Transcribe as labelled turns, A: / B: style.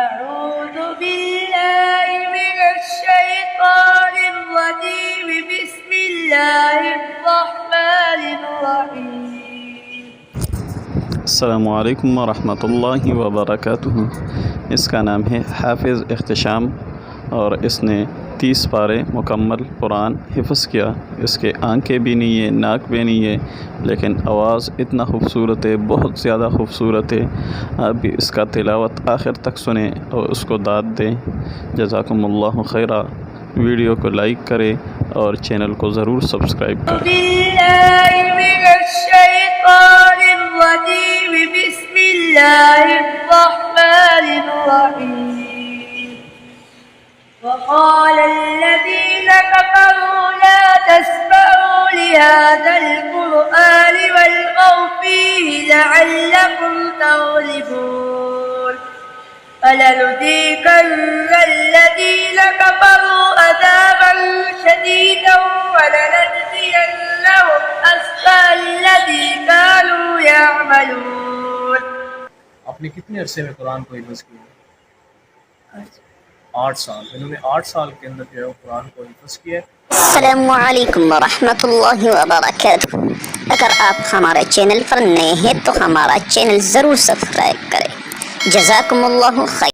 A: أعوذ بالله من الشيطان الرجيم بسم الله الرحمن الرحيم
B: السلام علیکم ورحمۃ اللہ وبرکاتہ۔ اس کا نام ہے حافظ احتشام اور اس نے 30 پارے مکمل قرآن حفظ کیا۔ اس کے آنکھیں بھی نہیں ہے، ناک بھی نہیں ہے، لیکن آواز اتنا خوبصورت ہے، بہت زیادہ خوبصورت ہے۔ آپ بھی اس کا تلاوت آخر تک سنیں اور اس کو داد دیں۔ جزاکم اللہ خیرہ۔ ویڈیو کو لائک کریں اور چینل کو ضرور سبسکرائب کریں۔
A: بالله من الشيطان الرجيم بسم الله الرحمن الرحيم وقال الذين كفروا لا تسمعوا لهذا القرآن والغوا فيه لعلكم تغلبون فلنذيقن الذين كفروا عذابا شديدا ولنجزينهم أسوأ الذي كانوا يعملون۔
C: آپ نے کتنے عرصے میں قرآن کو حفظ کیا؟ 8 سال۔ انہوں نے 8 سال کے اندر جو ہے وہ قرآن کو حفظ کیا ہے۔
D: السلام علیکم ورحمۃ اللہ وبرکاتہ۔ اگر آپ ہمارے چینل پر نئے ہیں تو ہمارا چینل ضرور سبسکرائب کریں۔ جزاکم اللہ خیر۔